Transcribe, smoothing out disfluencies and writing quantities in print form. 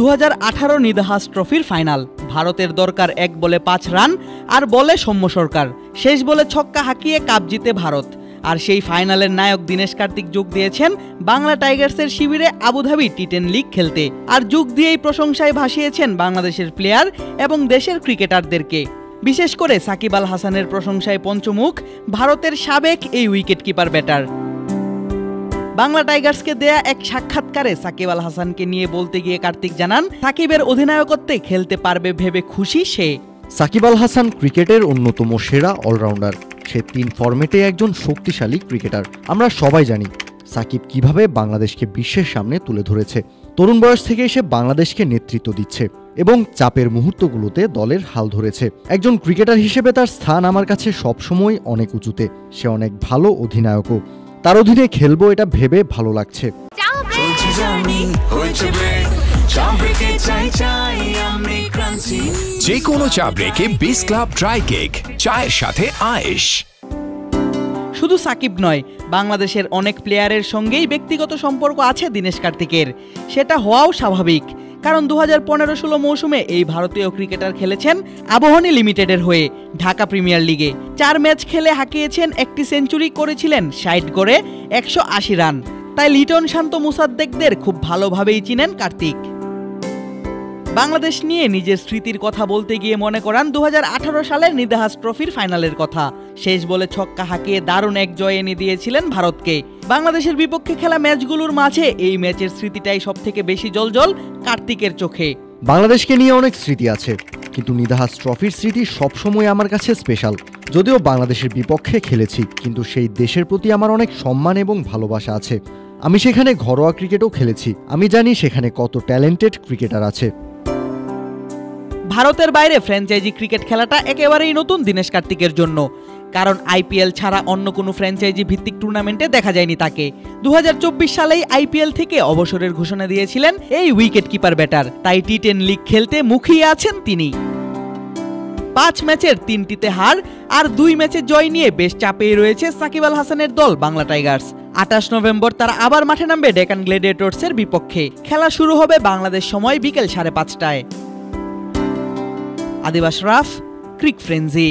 2018 নিদাহাস ট্রফির ফাইনাল। ভারতের দরকার 1 বলে 5 রান আর বলে সৌম্য সরকার। শেষ বলে ছক্কা হাঁকিয়ে কাপ জিতে ভারত। আর সেই ফাইনালের নায়ক দীনেশ কার্তিক যোগ দিয়েছেন বাংলা টাইগার্সের শিবিরে আবুধাবি টি10 লিগ খেলতে। আর যোগ দিয়েই প্রশংসায় ভাসিয়েছেন বাংলাদেশের প্লেয়ার এবং দেশের ক্রিকেটারদেরকে। বিশেষ করে সাকিব আল হাসানের প্রশংসায় পঞ্চমুখ ভারতের সাবেক এই উইকেট কিপার ব্যাটার। বাংলা টাইগার্সকে দেয়া এক সাক্ষাৎকারে সাকিব আল হাসানকে নিয়ে বলতে গিয়ে কার্তিক জানান, সাকিবের অধিনায়কত্বে খেলতে পারবে ভেবে খুশি সে। সাকিব আল হাসান ক্রিকেটের অন্যতম সেরা অলরাউন্ডার। সে 3 ফরম্যাটে একজন শক্তিশালী ক্রিকেটার। আমরা সবাই জানি সাকিব কিভাবে বাংলাদেশকে বিশ্বের সামনে তুলে ধরেছে। তরুণ বয়স থেকে সে বাংলাদেশকে নেতৃত্ব দিচ্ছে এবং চাপের মুহূর্তগুলোতে দলের হাল ধরেছে। একজন ক্রিকেটার হিসেবে তার স্থান আমার কাছে সবসময় অনেক উঁচুতে। সে অনেক ভালো অধিনায়কও। তার অধীনে খেলবো এটা ভেবে ভালো লাগছে। যে কোনো চা ব্রেকে বিস ক্লাব ড্রাই কেক, চায়ের সাথে আয়েশ। শুধু সাকিব নয়, বাংলাদেশের অনেক প্লেয়ারের সঙ্গেই ব্যক্তিগত সম্পর্ক আছে দীনেশ কার্তিকের। সেটা হওয়াও স্বাভাবিক, কারণ 2015-16 মৌসুমে এই ভারতীয় ক্রিকেটার খেলেছেন আবাহনী লিমিটেডের হয়ে ঢাকা প্রিমিয়ার লিগে। 4 ম্যাচ খেলে হাঁকিয়েছেন, একটি সেঞ্চুরি করেছিলেন 60 গড়ে 180 রান। তাই লিটন, শান্ত, মুসাদ্দেকদের খুব ভালোভাবেই চিনেন কার্তিক। বাংলাদেশ নিয়ে নিজের স্মৃতির কথা বলতে গিয়ে মনে করান 2018 সালের নিদাহাস ট্রফির ফাইনালের কথা। শেষ বলে ছক্কা হাঁকিয়ে দারুণ এক জয় এনে দিয়েছিলেন ভারতকে। বাংলাদেশের বিপক্ষে খেলা ম্যাচগুলোর মাঝে এই ম্যাচের স্মৃতিটাই সবথেকে বেশি জ্বলজ্বল কার্তিকের চোখে। বাংলাদেশকে নিয়ে অনেক স্মৃতি আছে, কিন্তু নিদাহাস ট্রফির স্মৃতি সবসময় আমার কাছে স্পেশাল। যদিও বাংলাদেশের বিপক্ষে খেলেছি, কিন্তু সেই দেশের প্রতি আমার অনেক সম্মান এবং ভালোবাসা আছে। আমি সেখানে ঘরোয়া ক্রিকেটও খেলেছি। আমি জানি সেখানে কত ট্যালেন্টেড ক্রিকেটার আছে। ভারতের বাইরে ফ্র্যাঞ্চাইজি ক্রিকেট খেলাটা একেবারেই নতুন দীনেশ কার্তিকের জন্য, কারণ আইপিএল ছাড়া অন্য কোনো ফ্র্যাঞ্চাইজি ভিত্তিক টুর্নামেন্টে দেখা যায়নি তাকে। 2024 সালেই আইপিএল থেকে অবসরের ঘোষণা দিয়েছিলেন এই উইকেট কিপার ব্যাটার। তাই টি10 লিগ খেলতে মুখিয়ে আছেন তিনি। 5 ম্যাচের 3টিতে হার আর 2 ম্যাচে জয় নিয়ে বেশ চাপেই রয়েছে সাকিব আল হাসানের দল বাংলা টাইগার্স। 28 নভেম্বর তারা আবার মাঠে নামবে ডেকান গ্ল্যাডিয়েটর্সের বিপক্ষে। খেলা শুরু হবে বাংলাদেশ সময় বিকেল 5:30টায়। আদিব আশরাফ, ক্রিক ফ্রেন্জি।